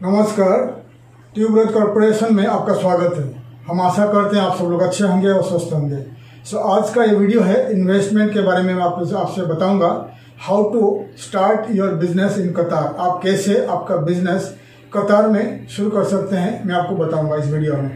नमस्कार, tubewell corporation में आपका स्वागत है। हम आशा करते हैं आप सब लोग अच्छे होंगे और स्वस्थ होंगे। आज का ये वीडियो है इन्वेस्टमेंट के बारे में। मैं आपसे बताऊंगा how to start your business in Qatar. आप कैसे आपका बिजनेस कतार में शुरू कर सकते हैं, मैं आपको बताऊंगा इस वीडियो में।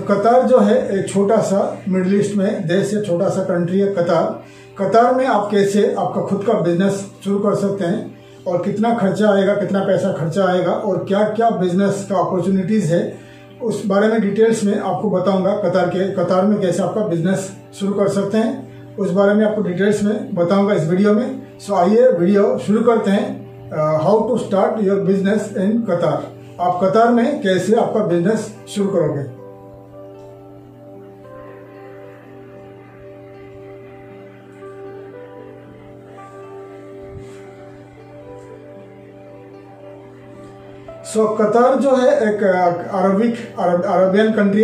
कतार जो है एक छोटा सा मिडिल ईस्ट में देश है, छोटा सा कंट्री है कतार। कतार में आप कैसे आपका खुद का बिजनेस शुरू कर सकते हैं और कितना खर्चा आएगा, कितना पैसा खर्चा आएगा और क्या क्या बिजनेस का अपॉर्चुनिटीज है, उस बारे में डिटेल्स में आपको बताऊंगा। कतार में कैसे आपका बिजनेस शुरू कर सकते हैं, उस बारे में आपको डिटेल्स में बताऊंगा इस वीडियो में। आइए वीडियो शुरू करते हैं। How to start your business in Qatar. आप कतार में कैसे आपका बिजनेस शुरू करोगे। कतार जो है एक अरबियन कंट्री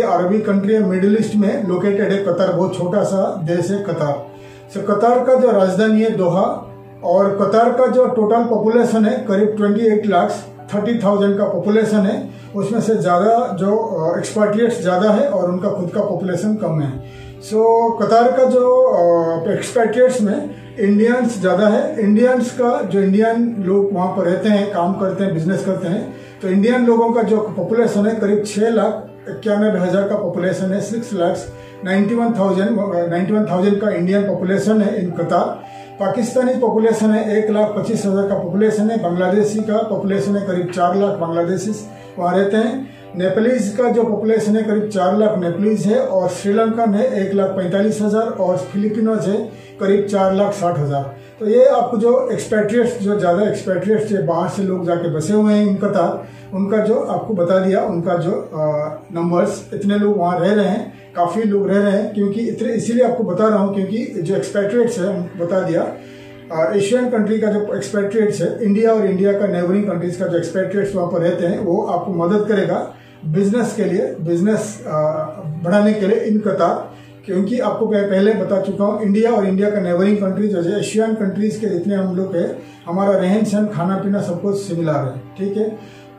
है, मिडिल ईस्ट में लोकेटेड है। कतार बहुत छोटा सा देश है कतार। कतार का जो राजधानी है दोहा, और कतार का जो टोटल पॉपुलेशन है करीब 28,30,000 का पॉपुलेशन है। उसमें से ज़्यादा जो एक्सपाट्रिएट्स ज़्यादा है और उनका खुद का पॉपुलेशन कम है। कतार का जो एक्सपाट्रिएट्स में इंडियंस ज़्यादा है। इंडियंस का जो इंडियन लोग वहाँ पर रहते हैं, काम करते हैं, बिजनेस करते हैं, तो इंडियन लोगों का जो पॉपुलेशन है करीब 6,91,000 का पॉपुलेशन है। 6,91,000 का इंडियन पॉपुलेशन है इन कतार। पाकिस्तानी पॉपुलेशन है 1,25,000 का पॉपुलेशन है। बांग्लादेशी का पॉपुलेशन है करीब 4 लाख बांग्लादेशी वहाँ रहते हैं। नेपालीज का जो पॉपुलेशन है करीब 4 लाख नेपालीज है। और श्रीलंकन है 1,45,000 और फिलिपिनोज है करीब 4,60,000। तो ये आपको जो एक्सपेट्रिएट्स, जो ज़्यादा एक्सपेट्रिएट्स है, बाहर से लोग जाके बसे हुए हैं इन कतार, उनका जो आपको बता दिया, उनका जो नंबर्स, इतने लोग वहाँ रह रहे हैं, काफ़ी लोग रह रहे हैं। क्योंकि इतने इसीलिए आपको बता रहा हूँ क्योंकि जो एक्सपेट्रिएट्स है बता दिया, एशियन कंट्री का जो एक्सपेट्रिएट्स है, इंडिया और इंडिया का नेबरिंग कंट्रीज का जो एक्सपेट्रिएट्स वहाँ पर रहते हैं, वो आपको मदद करेगा बिजनेस के लिए, बिजनेस बढ़ाने के लिए इन कतार। क्योंकि आपको पहले बता चुका हूँ, इंडिया और इंडिया का नेबरिंग कंट्रीज जो है, एशियन कंट्रीज के जितने हम लोग हैं, हमारा रहन सहन, खाना पीना सब कुछ सिमिलर है। ठीक है,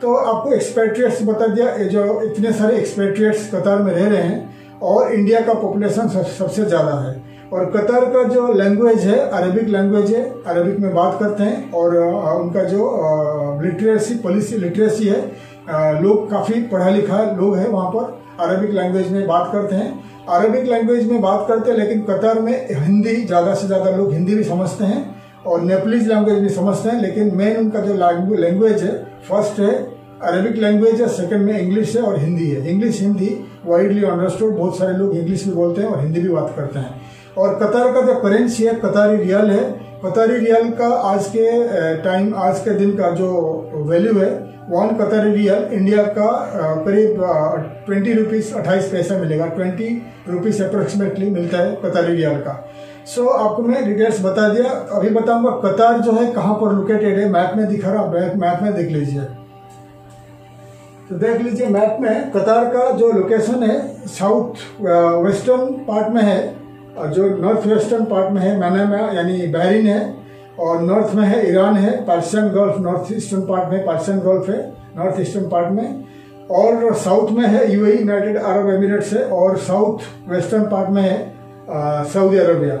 तो आपको एक्सपेट्रिएट्स बता दिया, जो इतने सारे एक्सपेट्रिएट्स कतार में रह रहे हैं और इंडिया का पॉपुलेशन सबसे ज़्यादा है। और कतार का जो लैंग्वेज है अरबिक लैंग्वेज है, अरबिक में बात करते हैं। और उनका जो पॉलिसी लिटरेसी है, लोग काफ़ी पढ़ा लिखा लोग हैं वहाँ पर, अरबिक लैंग्वेज में बात करते हैं। अरबिक लैंग्वेज में बात करते हैं, लेकिन कतार में हिंदी, ज़्यादा से ज़्यादा लोग हिंदी भी समझते हैं और नेपालीज लैंग्वेज भी समझते हैं। लेकिन मेन उनका जो लैंग्वेज है, फर्स्ट है अरबिक लैंग्वेज है, सेकंड में इंग्लिश है और हिंदी है। इंग्लिश हिंदी वाइडली अंडरस्टूड, बहुत सारे लोग इंग्लिश भी बोलते हैं और हिंदी भी बात करते हैं। और कतार का जो करेंसी है कतारी रियल है। कतारी रियल का आज के दिन का जो वैल्यू है, 1 कतारी रियल इंडिया का करीब 20 रुपीज़ 28 पैसा मिलेगा। 20 रुपीज़ अप्रोक्सीमेटली मिलता है कतारी रियल का। आपको मैं डिटेल्स बता दिया। अभी बताऊंगा कतार जो है कहाँ पर लोकेटेड है। मैप में दिखा रहा, मैप में देख लीजिए। तो देख लीजिए मैप में कतार का जो लोकेशन है, साउथ वेस्टर्न पार्ट में है, जो नॉर्थ वेस्टर्न पार्ट में है मनामा यानी बहरीन है, और नॉर्थ में है ईरान है, Persian gulf, north eastern part में पर्शियन गल्फ है नॉर्थ ईस्टर्न पार्ट में, और साउथ में है यूएई यूनाइटेड अरब एमिरेट्स है, और साउथ वेस्टर्न पार्ट में है सऊदी अरबिया।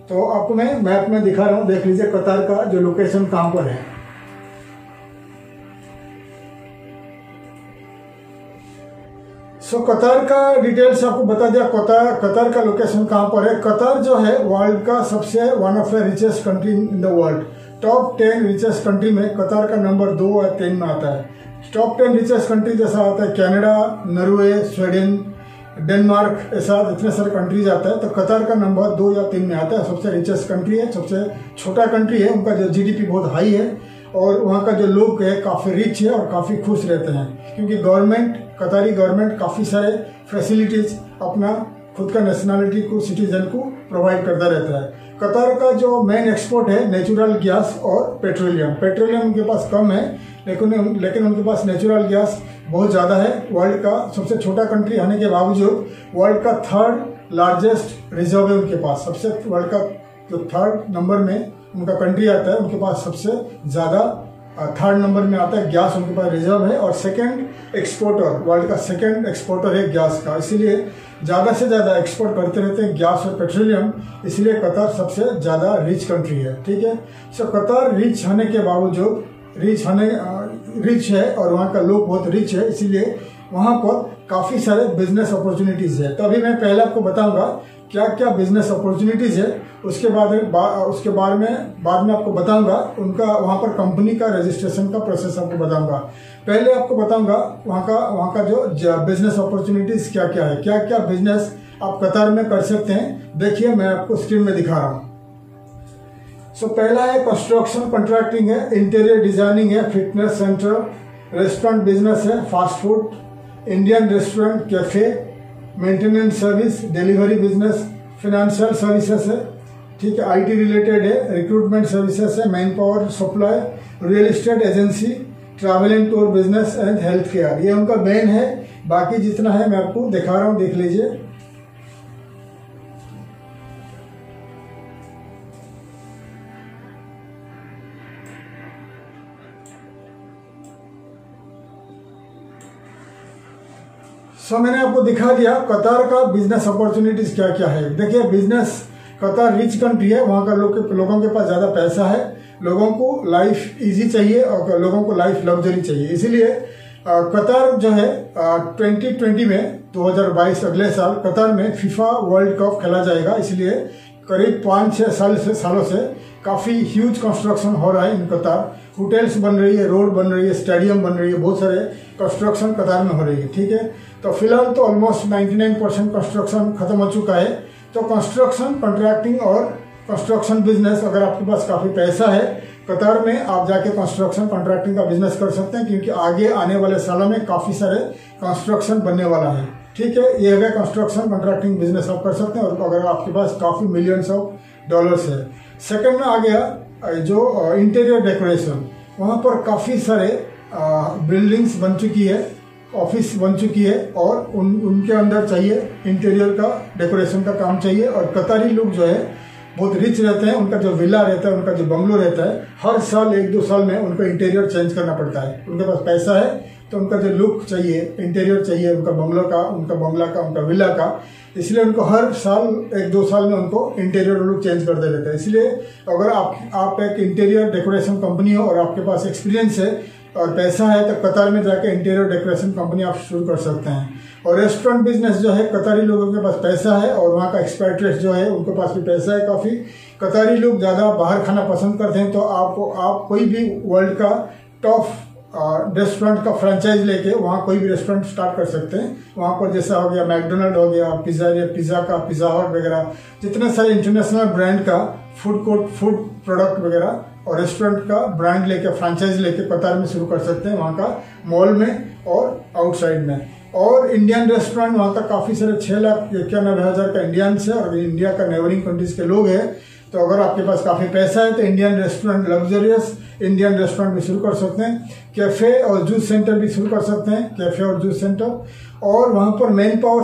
तो आपको मैं मैप में दिखा रहा हूँ, देख लीजिए कतार का जो लोकेशन कहाँ पर है। कतार का डिटेल्स आपको बता दिया, कतार का लोकेशन कहाँ पर है। कतार जो है वर्ल्ड का सबसे one of the richest country in the world. Top 10 richest country में कतार का नंबर 2 और 3 में आता है। टॉप 10 रिचेस्ट कंट्री जैसा आता है कनाडा, नॉर्वे, स्वीडन, डेनमार्क, ऐसा इतने सारे कंट्रीज आता है। तो कतार का नंबर 2 या 3 में आता है। सबसे रिचेस्ट कंट्री है, सबसे छोटा कंट्री है, उनका जो जीडीपी बहुत हाई है और वहाँ का जो लोग है काफ़ी रिच है और काफ़ी खुश रहते हैं। क्योंकि कतारी गवर्नमेंट काफ़ी सारे फैसिलिटीज अपना खुद का नेशनलिटी को, सिटीजन को प्रोवाइड करता रहता है। कतार का जो मेन एक्सपोर्ट है नेचुरल गैस और पेट्रोलियम उनके पास कम है, लेकिन उनके पास नेचुरल गैस बहुत ज़्यादा है। वर्ल्ड का सबसे छोटा कंट्री होने के बावजूद वर्ल्ड का 3rd लार्जेस्ट रिजर्व है उनके पास। वर्ल्ड का जो 3rd नंबर में उनका कंट्री आता है, उनके पास सबसे ज़्यादा थर्ड नंबर में आता है गैस, उनके पास रिजर्व है, और सेकंड एक्सपोर्टर, वर्ल्ड का सेकंड एक्सपोर्टर है गैस का, इसीलिए ज़्यादा से ज़्यादा एक्सपोर्ट करते रहते हैं गैस और पेट्रोलियम, इसलिए कतर सबसे ज़्यादा रिच कंट्री है। ठीक है, सो कतर रिच होने के बावजूद रिच है और वहाँ का लोग बहुत रिच है, इसीलिए वहाँ पर काफ़ी सारे बिजनेस अपॉर्चुनिटीज़ है। तो अभी मैं पहले आपको बताऊंगा क्या क्या बिजनेस अपॉर्चुनिटीज़ है, उसके बाद में आपको बताऊंगा उनका वहाँ पर कंपनी का रजिस्ट्रेशन का प्रोसेस आपको बताऊंगा। पहले आपको बताऊंगा वहाँ का जो बिजनेस अपॉर्चुनिटीज़ क्या क्या है, क्या क्या बिजनेस आप कतर में कर सकते हैं। देखिए मैं आपको स्क्रीन में दिखा रहा हूँ। सो पहला है कंस्ट्रक्शन कॉन्ट्रैक्टिंग है, इंटीरियर डिजाइनिंग है, फिटनेस सेंटर, रेस्टोरेंट बिजनेस है, fast food, Indian restaurant, cafe, maintenance service, delivery business, financial services है, ठीक है, आईटी रिलेटेड है, रिक्रूटमेंट सर्विसेज है, man power supply, real estate agency, travel and tour business and health care, ये उनका main है। बाकी जितना है मैं आपको दिखा रहा हूँ, देख लीजिए। मैंने आपको दिखा दिया कतर का बिजनेस अपॉर्चुनिटीज क्या क्या है। देखिए बिजनेस, कतर रिच कंट्री है, वहाँ का लोगों के पास ज़्यादा पैसा है, लोगों को लाइफ इजी चाहिए और लोगों को लाइफ लग्जरी चाहिए, इसीलिए कतर जो है 2020 में 2022 अगले साल कतर में फीफा वर्ल्ड कप खेला जाएगा, इसलिए करीब 5-6 सालों से काफ़ी ह्यूज कंस्ट्रक्शन हो रहा है इन कतर। होटल्स बन रही है, रोड बन रही है, स्टेडियम बन रही है, बहुत सारे कंस्ट्रक्शन कतर में हो रही है। ठीक है, तो फिलहाल तो ऑलमोस्ट 99% कंस्ट्रक्शन खत्म हो चुका है। तो कंस्ट्रक्शन कॉन्ट्रैक्टिंग और कंस्ट्रक्शन बिजनेस, अगर आपके पास काफ़ी पैसा है कतर में, आप जाके कंस्ट्रक्शन कॉन्ट्रैक्टिंग का बिजनेस कर सकते हैं, क्योंकि आगे आने वाले सालों में काफ़ी सारे कंस्ट्रक्शन बनने वाला है। ठीक है, ये है कंस्ट्रक्शन कॉन्ट्रैक्टिंग बिजनेस आप कर सकते हैं, और अगर आपके पास काफ़ी मिलियंस ऑफ डॉलर्स है। सेकंड में आ गया जो इंटीरियर डेकोरेशन, वहाँ पर काफ़ी सारे बिल्डिंग्स बन चुकी है, ऑफिस बन चुकी है, और उनके अंदर चाहिए इंटीरियर का डेकोरेशन का काम चाहिए। और कतारी लोग जो है बहुत रिच रहते हैं, उनका जो विला रहता है, उनका जो बंगलो रहता है, हर साल 1-2 साल में उनको इंटीरियर चेंज करना पड़ता है। उनके पास पैसा है तो उनका जो लुक चाहिए, इंटीरियर चाहिए उनका बंगलो का, उनका बंगला का, उनका विला का, इसलिए उनको हर साल 1-2 साल में उनको इंटीरियर लुक चेंज करते रहते हैं। इसलिए अगर आप एक इंटीरियर डेकोरेशन कंपनी हो और आपके पास एक्सपीरियंस है और पैसा है, तो कतर में जाके इंटीरियर डेकोरेशन कंपनी आप शुरू कर सकते हैं। और रेस्टोरेंट बिजनेस जो है, कतारी लोगों के पास पैसा है और वहाँ का एक्सपेट्रिएट्स जो है उनके पास भी पैसा है काफ़ी। कतारी लोग ज़्यादा बाहर खाना पसंद करते हैं, तो आप कोई भी वर्ल्ड का टॉप रेस्टोरेंट का फ्रेंचाइज लेके वहाँ कोई भी रेस्टोरेंट स्टार्ट कर सकते हैं। वहाँ पर जैसा हो गया मैकडोनल्ड हो गया, पिज़्ज़ा हट वगैरह, जितने सारे इंटरनेशनल ब्रांड का फूड प्रोडक्ट वगैरह और रेस्टोरेंट का ब्रांड लेके, फ्रेंचाइज लेके कतर में शुरू कर सकते हैं, वहाँ का मॉल में और आउटसाइड में। और इंडियन रेस्टोरेंट वहाँ का काफ़ी सारे 6,91,000 का इंडियंस है और इंडिया का नेबरिंग कंट्रीज के लोग हैं। तो अगर आपके पास काफ़ी पैसा है तो Indian restaurant, luxurious Indian restaurant भी शुरू कर सकते हैं। कैफ़े और जूस सेंटर भी शुरू कर सकते हैं, कैफ़े और जूस सेंटर। और वहाँ पर मैन पावर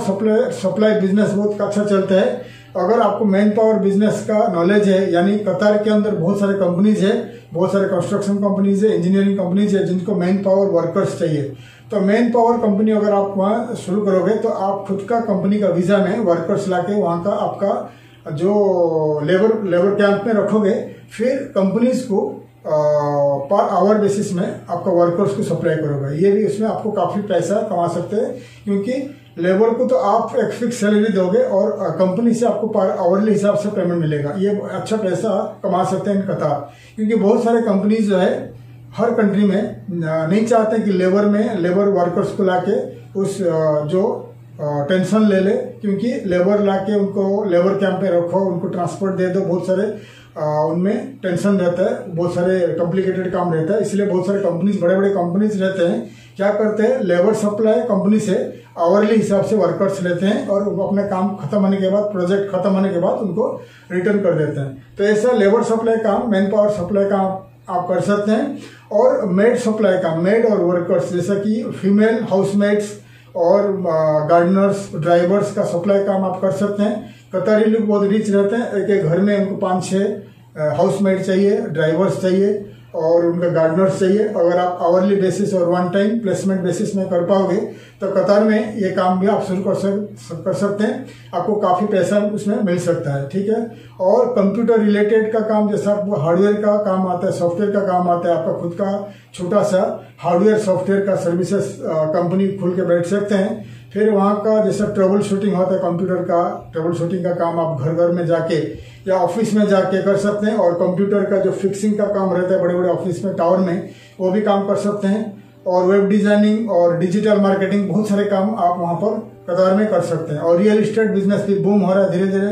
सप्लाई बिजनेस बहुत अच्छा चलता है। अगर आपको मैन पावर बिजनेस का नॉलेज है, यानी कतर के अंदर बहुत सारे कंपनीज है, बहुत सारे कंस्ट्रक्शन कंपनीज है, इंजीनियरिंग कंपनीज है, जिनको मैन पावर वर्कर्स चाहिए, तो मैन पावर कंपनी अगर आप वहाँ शुरू करोगे तो आप खुद का कंपनी का वीज़ा में वर्कर्स लाके वहाँ का आपका जो लेबर कैंप में रखोगे, फिर कंपनीज को पर आवर बेसिस में आपका वर्कर्स को सप्लाई करोगे। ये भी इसमें आपको काफ़ी पैसा कमा सकते हैं, क्योंकि लेबर को तो आप एक फिक्स सैलरी दोगे और कंपनी से आपको पर आवरली हिसाब से पेमेंट मिलेगा। ये अच्छा पैसा कमा सकते हैं इन कतर, क्योंकि बहुत सारे कंपनीज जो है हर कंट्री में नहीं चाहते कि लेबर वर्कर्स को लाके उस जो टेंशन ले, क्योंकि लेबर लाके उनको लेबर कैंप में रखो, उनको ट्रांसपोर्ट दे दो, बहुत सारे उनमें टेंशन रहता है, बहुत सारे कॉम्प्लिकेटेड काम रहता है। इसलिए बहुत सारे कंपनीज, बड़े बड़े कंपनीज रहते हैं, क्या करते हैं, लेबर सप्लाई कंपनी से आवरली हिसाब से वर्कर्स लेते हैं और अपने काम खत्म होने के बाद, प्रोजेक्ट खत्म होने के बाद उनको रिटर्न कर देते हैं। तो ऐसा लेबर सप्लाई काम, मैन पावर सप्लाई काम आप कर सकते हैं। और मेड सप्लाई काम, मेड और वर्कर्स, जैसा कि फीमेल हाउसमेट्स और गार्डनर्स, ड्राइवर्स का सप्लाई काम आप कर सकते हैं। कतारी लोग बहुत रिच रहते हैं, एक एक घर में उनको 5-6 हाउसमेट चाहिए, ड्राइवर्स चाहिए और उनका गार्डनर्स चाहिए। अगर आप आवरली बेसिस और वन टाइम प्लेसमेंट बेसिस में कर पाओगे तो कतार में ये काम भी आप शुरू कर सकते हैं। आपको काफ़ी पैसा उसमें मिल सकता है, ठीक है। और कंप्यूटर रिलेटेड का काम, जैसा आपको हार्डवेयर का काम आता है, सॉफ्टवेयर का काम आता है, आपका खुद का छोटा सा हार्डवेयर सॉफ्टवेयर का सर्विसेज कंपनी खुल के बैठ सकते हैं। फिर वहाँ का जैसा ट्रबल शूटिंग होता है, कंप्यूटर का ट्रबल शूटिंग का काम आप घर घर में जाके या ऑफिस में जाके कर सकते हैं। और कंप्यूटर का जो फिक्सिंग का काम रहता है बड़े बड़े ऑफिस में, टावर में, वो भी काम कर सकते हैं। और वेब डिजाइनिंग और डिजिटल मार्केटिंग, बहुत सारे काम आप वहाँ पर कतार में कर सकते हैं। और रियल इस्टेट बिजनेस भी बूम हो रहा है धीरे धीरे,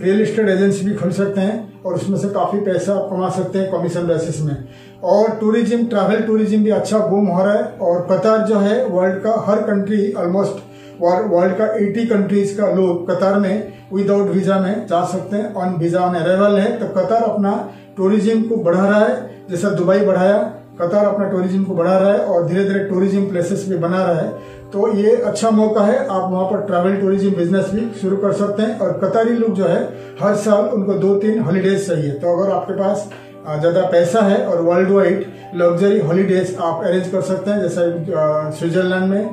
रियल इस्टेट एजेंसी भी खोल सकते हैं और उसमें से काफ़ी पैसा आप कमा सकते हैं कमीशन बेसिस में। और टूरिज्म, ट्रैवल टूरिज्म भी अच्छा बूम हो रहा है। और कतार जो है वर्ल्ड का हर कंट्री, ऑलमोस्ट वर्ल्ड का 80 कंट्रीज का लोग कतार में विदाउट वीजा में जा सकते हैं। ऑन वीजा ऑन अराइवल है। तो कतार अपना टूरिज्म को बढ़ा रहा है, जैसा दुबई बढ़ाया, कतार अपना टूरिज्म को बढ़ा रहा है और धीरे धीरे टूरिज्म प्लेसेस भी बना रहा है। तो ये अच्छा मौका है, आप वहाँ पर ट्रैवल टूरिज्म बिजनेस भी शुरू कर सकते हैं। और कतारी लोग जो है हर साल उनको 2-3 हॉलीडेज चाहिए। तो अगर आपके पास ज़्यादा पैसा है और वर्ल्ड वाइड लग्जरी हॉलीडेज आप अरेंज कर सकते हैं, जैसे स्विट्जरलैंड में,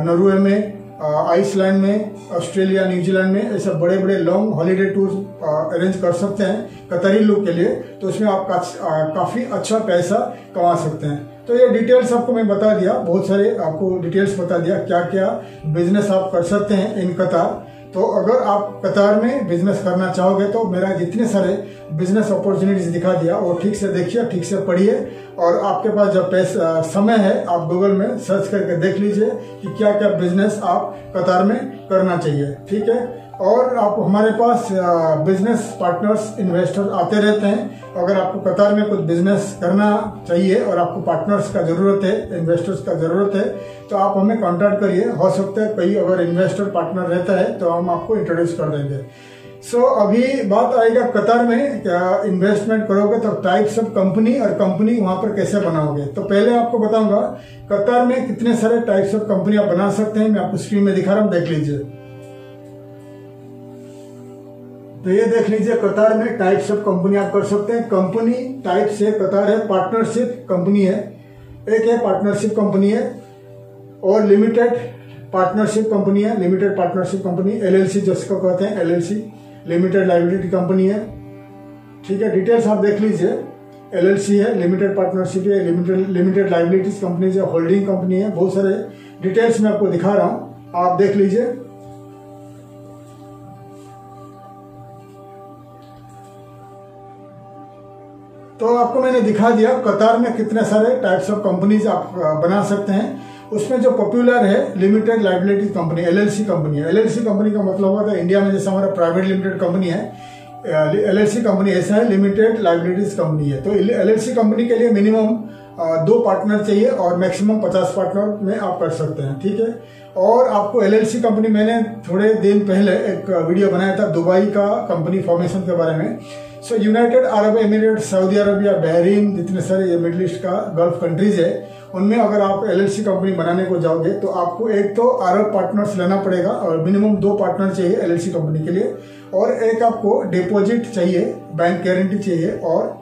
नॉर्वे में, आइसलैंड में, ऑस्ट्रेलिया, न्यूजीलैंड में, ऐसे बड़े बड़े लॉन्ग हॉलीडे टूर अरेंज कर सकते हैं कतारी लोग के लिए। तो उसमें आप काफ़ी अच्छा पैसा कमा सकते हैं। तो ये डिटेल्स आपको मैं बता दिया, बहुत सारे आपको डिटेल्स बता दिया क्या क्या बिजनेस आप कर सकते हैं इन कतार। तो अगर आप कतार में बिजनेस करना चाहोगे तो मेरा जितने सारे बिजनेस अपॉर्चुनिटीज दिखा दिया वो ठीक से देखिए, ठीक से पढ़िए। और आपके पास जब समय है आप गूगल में सर्च करके देख लीजिए कि क्या क्या बिजनेस आप कतार में करना चाहिए, ठीक है। और आप हमारे पास बिजनेस पार्टनर्स, इन्वेस्टर आते रहते हैं। अगर आपको कतार में कुछ बिजनेस करना चाहिए और आपको पार्टनर्स का जरूरत है, इन्वेस्टर्स का जरूरत है, तो आप हमें कांटेक्ट करिए। हो सकता है कोई अगर इन्वेस्टर पार्टनर रहता है तो हम आपको इंट्रोड्यूस कर देंगे। सो अभी बात आएगा कतार में इन्वेस्टमेंट करोगे तो टाइप्स ऑफ कंपनी और कंपनी वहां पर कैसे बनाओगे। तो पहले आपको बताऊंगा कतार में कितने सारे टाइप्स ऑफ कंपनी आप बना सकते हैं। मैं आपको स्क्रीन में दिखा रहा हूं, देख लीजिए। तो ये देख लीजिए, कतार में टाइप्स ऑफ कंपनी आप कर सकते हैं। कंपनी टाइप से कतार है, पार्टनरशिप कंपनी है, एक है पार्टनरशिप कंपनी है, और लिमिटेड पार्टनरशिप कंपनी है, लिमिटेड पार्टनरशिप कंपनी, एलएलसी जिसको कहते हैं, एलएलसी लिमिटेड लाइबिलिटी कंपनी है, ठीक है। डिटेल्स आप देख लीजिए, एलएलसी है, लिमिटेड पार्टनरशिप है, लिमिटेड लाइबिलिटीज कंपनी है, होल्डिंग कंपनी है, बहुत सारे डिटेल्स मैं आपको दिखा रहा हूं, आप देख लीजिए। तो आपको मैंने दिखा दिया कतार में कितने सारे टाइप्स ऑफ कंपनीज आप बना सकते हैं। उसमें जो पॉपुलर है limited liability company, LLC company है। एलएलसी कंपनी का मतलब होता है इंडिया में जैसे हमारा प्राइवेट लिमिटेड कंपनी है, एलएलसी कंपनी ऐसा है, लिमिटेड लाइबिलिटीज कंपनी है। तो एलएलसी कंपनी के लिए मिनिमम 2 पार्टनर चाहिए और मैक्सिमम 50 पार्टनर में आप कर सकते हैं, ठीक है। और आपको एलएलसी कंपनी, मैंने थोड़े दिन पहले एक वीडियो बनाया था दुबई का कंपनी फॉर्मेशन के बारे में। So United Arab Emirate, Saudi Arabia, Bahrain, जितने सारे ये मिडिल ईस्ट का गल्फ कंट्रीज है, उनमें अगर आप एलएलसी कंपनी बनाने को जाओगे तो आपको एक तो अरब पार्टनर्स लेना पड़ेगा और मिनिमम 2 पार्टनर चाहिए एलएलसी कंपनी के लिए, और एक आपको डिपॉजिट चाहिए, बैंक गारंटी चाहिए। और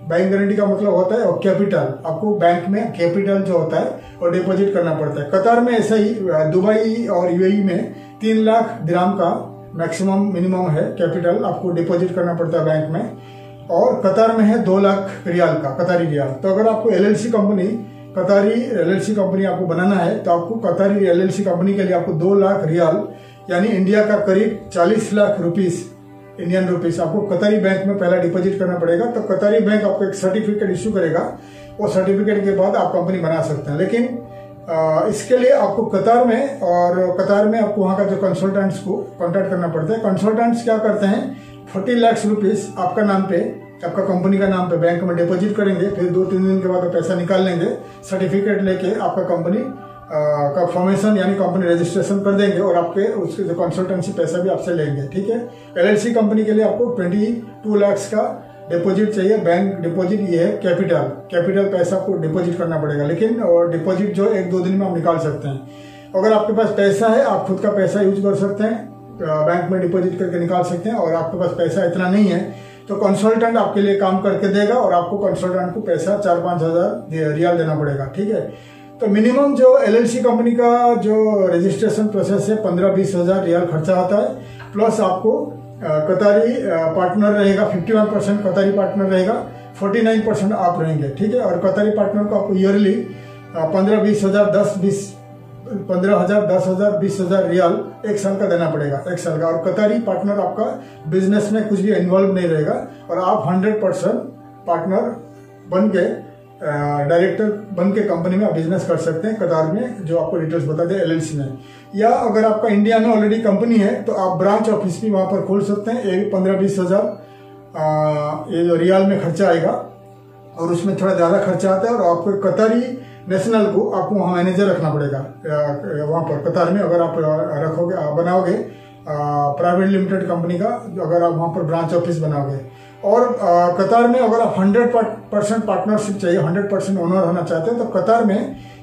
बैंक गारंटी का मतलब होता है और कैपिटल, आपको बैंक में कैपिटल जो होता है और डिपॉजिट करना पड़ता है। कतार में ऐसा ही, दुबई और यूएई में 3 लाख दिरहम का मैक्सिमम मिनिमम है कैपिटल, आपको डिपॉजिट करना पड़ता है बैंक में। और कतार में है 2 लाख रियाल का, कतारी रियाल। तो अगर आपको एलएलसी कंपनी, कतारी एलएलसी कंपनी आपको बनाना है तो आपको कतारी एलएलसी कंपनी के लिए आपको 2 लाख रियाल यानी इंडिया का करीब 40 लाख रुपीस, इंडियन रुपीस आपको कतारी बैंक में पहला डिपॉजिट करना पड़ेगा। तो कतारी बैंक आपको एक सर्टिफिकेट इश्यू करेगा, वो सर्टिफिकेट के बाद आप कंपनी बना सकते हैं। लेकिन इसके लिए आपको कतार में आपको वहाँ का जो कंसल्टेंट्स को कॉन्टैक्ट करना पड़ता है। कंसल्टेंट्स क्या करते हैं, 40 लाख रुपीस आपका नाम पे, आपका कंपनी का नाम पे बैंक में डिपॉजिट करेंगे, फिर 2-3 दिन के बाद पैसा निकाल लेंगे, सर्टिफिकेट लेके आपका कंपनी का फॉर्मेशन यानी कंपनी रजिस्ट्रेशन कर देंगे और आपके उसके जो कंसल्टेंसी पैसा भी आपसे लेंगे, ठीक है। एलएलसी कंपनी के लिए आपको 22 लाख का डिपॉजिट चाहिए, बैंक डिपॉजिट ये है, कैपिटल पैसा आपको डिपॉजिट करना पड़ेगा। लेकिन और डिपॉजिट जो 1-2 दिन में आप निकाल सकते हैं। अगर आपके पास पैसा है, आप खुद का पैसा यूज कर सकते हैं, बैंक में डिपॉजिट करके निकाल सकते हैं। और आपके पास पैसा इतना नहीं है तो कंसल्टेंट आपके लिए काम करके देगा और आपको कंसल्टेंट को पैसा 4-5 हज़ार रियाल देना पड़ेगा, ठीक है। तो मिनिमम जो एलएलसी कंपनी का जो रजिस्ट्रेशन प्रोसेस है 15-20 हज़ार रियाल खर्चा आता है, प्लस आपको कतारी पार्टनर रहेगा, 51% कतारी पार्टनर रहेगा, 49% आप रहेंगे, ठीक है। और कतारी पार्टनर को आपको ईयरली 15-20 हज़ार 10 हज़ार रियाल एक साल का देना पड़ेगा, एक साल का। और कतारी पार्टनर आपका बिजनेस में कुछ भी इन्वॉल्व नहीं रहेगा और आप 100% पार्टनर बन के डायरेक्टर बन के कंपनी में आप बिजनेस कर सकते हैं कतार में, जो आपको डिटेल्स बता दें एलएलसी में। या अगर आपका इंडिया में ऑलरेडी कंपनी है तो आप ब्रांच ऑफिस भी वहां पर खोल सकते हैं। ये 15-20 हज़ार ये जो रियाल में खर्चा आएगा और उसमें थोड़ा ज़्यादा खर्चा आता है। और आपको कतारी नेशनल को आपको वहाँ मैनेजर रखना पड़ेगा वहाँ पर कतार में, अगर आप रखोगे बनाओगे प्राइवेट लिमिटेड कंपनी का, अगर आप वहाँ पर ब्रांच ऑफिस बनाओगे। और कतार में अगर आप 100% पार्टनरशिप चाहिए, 100% ओनर होना चाहते हैं, तो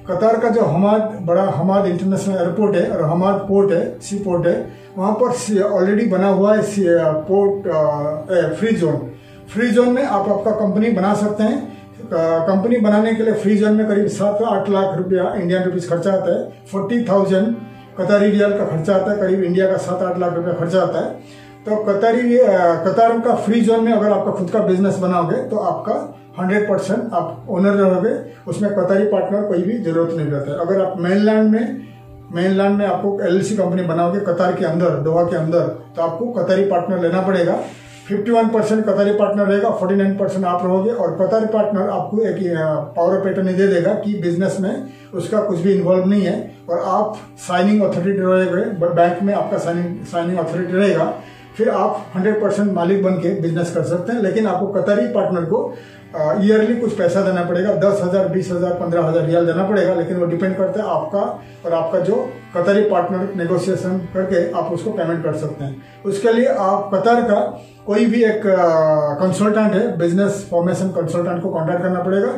कतार का जो बड़ा हमाद इंटरनेशनल एयरपोर्ट है और हमाद पोर्ट है, सी पोर्ट है, वहाँ पर ऑलरेडी बना हुआ है पोर्ट फ्री जोन में आप आपका कंपनी बना सकते हैं। कंपनी बनाने के लिए फ्री जोन में करीब 7-8 लाख रुपया इंडियन रुपीज खर्चा आता है, 40,000 कतारी रियाल का खर्चा आता है, करीब इंडिया का 7-8 लाख रुपया खर्चा आता है। तो कतार का फ्री जोन में अगर आपका खुद का बिजनेस बनाओगे तो आपका 100% आप ओनर रहोगे, उसमें कतारी पार्टनर कोई भी जरूरत नहीं रहता है। अगर आप मेनलैंड में आपको एलएलसी कंपनी बनाओगे कतार के अंदर, दोहा के अंदर, तो आपको कतारी पार्टनर लेना पड़ेगा। 51% कतारी पार्टनर रहेगा, 49% आप रहोगे। और कतारी पार्टनर आपको एक पावर ऑफ अटॉर्नी दे देगा कि बिजनेस में उसका कुछ भी इन्वॉल्व नहीं है और आप साइनिंग अथॉरिटी रहेंगे, बैंक में आपका साइनिंग अथॉरिटी रहेगा। फिर आप 100% मालिक बन के बिजनेस कर सकते हैं। लेकिन आपको कतारी पार्टनर को ईयरली कुछ पैसा देना पड़ेगा, 10 हज़ार 20 हज़ार 15 हज़ार रियाल देना पड़ेगा। लेकिन वो डिपेंड करता है आपका और आपका जो कतारी पार्टनर नेगोशिएशन करके आप उसको पेमेंट कर सकते हैं। उसके लिए आप कतार का कोई भी एक कंसल्टेंट है, बिजनेस फॉर्मेशन कंसल्टेंट को कॉन्टैक्ट करना पड़ेगा।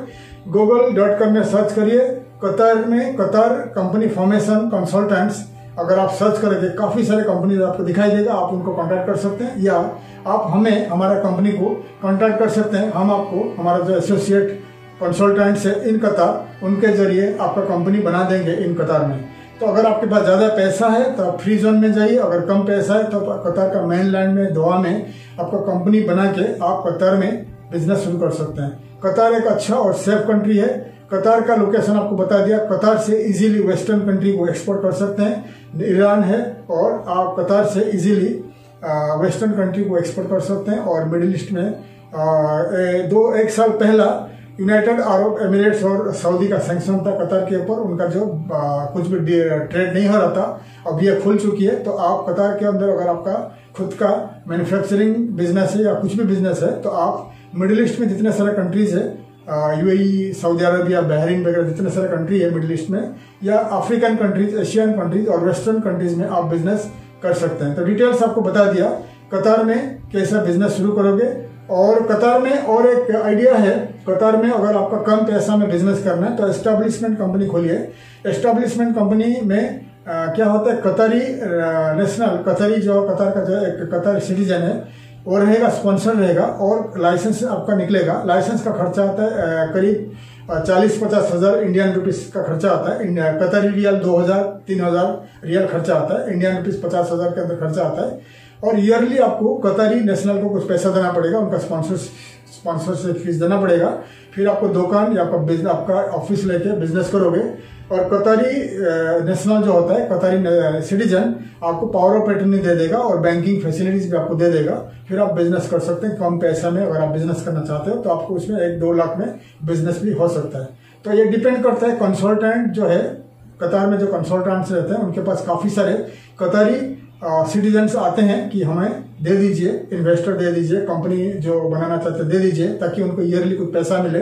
google.com में सर्च करिए कतार कंपनी फॉर्मेशन कंसल्टेंट्स। अगर आप सर्च करेंगे काफी सारे कंपनीज आपको दिखाई देगा, आप उनको कांटेक्ट कर सकते हैं या आप हमारा कंपनी को कांटेक्ट कर सकते हैं। हम आपको हमारा जो एसोसिएट कंसल्टेंट्स है इन कतार, उनके जरिए आपका कंपनी बना देंगे इन कतार में। तो अगर आपके पास ज्यादा पैसा है तो आप फ्री जोन में जाइए, अगर कम पैसा है तो कतार का मेनलैंड में दोहा में आपका कंपनी बना के आप कतार में बिजनेस शुरू कर सकते हैं। कतार एक अच्छा और सेफ कंट्री है। कतार का लोकेशन आपको बता दिया, कतार से इजीली वेस्टर्न कंट्री को एक्सपोर्ट कर सकते हैं, ईरान है, और आप कतार से इजीली वेस्टर्न कंट्री को एक्सपोर्ट कर सकते हैं। और मिडिल ईस्ट में एक साल पहला यूनाइटेड अरब एमिरेट्स और सऊदी का सैंक्शन था कतार के ऊपर, उनका जो कुछ भी ट्रेड नहीं हो रहा था, अब ये खुल चुकी है। तो आप कतार के अंदर अगर आपका खुद का मैन्युफैक्चरिंग बिजनेस है या कुछ भी बिजनेस है तो आप मिडिल ईस्ट में जितने सारे कंट्रीज है, यूएई, सऊदी अरबिया, बहरीन वगैरह जितने सारे कंट्री है मिडिल ईस्ट में, या अफ्रीकन कंट्रीज, एशियन कंट्रीज और वेस्टर्न कंट्रीज में आप बिजनेस कर सकते हैं। तो डिटेल्स आपको बता दिया कतार में कैसा बिजनेस शुरू करोगे। और कतार में और एक आइडिया है, कतार में अगर आपका कम पैसा में बिजनेस करना है तो एस्टेब्लिशमेंट कंपनी खोलिए। एस्टेब्लिशमेंट कंपनी में क्या होता है, कतारी नेशनल, कतार का जो एक कतार सिटीजन है वो रहेगा, स्पॉन्सर रहेगा और लाइसेंस आपका निकलेगा। लाइसेंस का खर्चा आता है करीब 40-50 हज़ार इंडियन रुपीस का खर्चा आता है। कतारी रियाल 2,000-3,000 रियाल खर्चा आता है, इंडियन रुपीस 50 हज़ार के अंदर खर्चा आता है। और ईयरली आपको कतारी नेशनल को कुछ पैसा देना पड़ेगा, उनका स्पॉन्सरशिप फीस देना पड़ेगा। फिर आपको दुकान या आपका ऑफिस लेके बिजनेस करोगे। और कतारी नेशनल जो होता है, कतारी सिटीजन, आपको पावर ऑफ अटॉर्नी दे देगा और बैंकिंग फैसिलिटीज भी आपको दे देगा। फिर आप बिजनेस कर सकते हैं कम पैसा में। अगर आप बिजनेस करना चाहते हो तो आपको उसमें 1-2 लाख में बिजनेस भी हो सकता है। तो ये डिपेंड करता है, कंसल्टेंट जो है कतार में, जो कंसल्टेंट्स रहते हैं उनके पास काफी सारे कतारी सिटीजन्स आते हैं कि हमें दे दीजिए, इन्वेस्टर दे दीजिए, कंपनी जो बनाना चाहते दे दीजिए, ताकि उनको ईयरली कुछ पैसा मिले।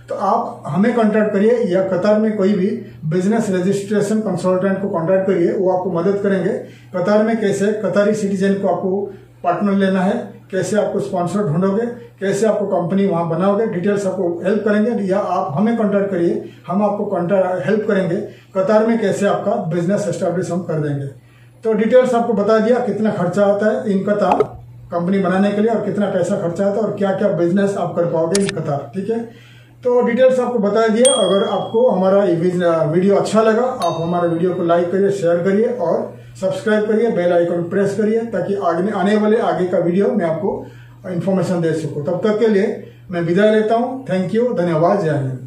तो आप हमें कांटेक्ट करिए या कतार में कोई भी बिजनेस रजिस्ट्रेशन कंसल्टेंट को कांटेक्ट करिए, वो आपको मदद करेंगे। कतार में कैसे कतारी सिटीजन को आपको पार्टनर लेना है, कैसे आपको स्पॉन्सर ढूंढोगे, कैसे आपको कंपनी वहां बनाओगे, डिटेल्स आपको हेल्प करेंगे। या आप हमें कांटेक्ट करिए, हम आपको हेल्प करेंगे कतार में कैसे आपका बिजनेस एस्टेब्लिश हम कर देंगे। तो डिटेल्स आपको बता दिया कितना खर्चा आता है इन कतार। कंपनी बनाने के लिए और कितना पैसा खर्चा आता है और क्या क्या बिजनेस आप कर पाओगे इन कतार। ठीक है, तो डिटेल्स आपको बता दिया। अगर आपको हमारा वीडियो अच्छा लगा, आप हमारे वीडियो को लाइक करिए, शेयर करिए और सब्सक्राइब करिए, बेल आइकन प्रेस करिए ताकि आने वाले आगे का वीडियो मैं आपको इन्फॉर्मेशन दे सकूं। तब तक के लिए मैं विदाई लेता हूं। थैंक यू, धन्यवाद, जय हिंद।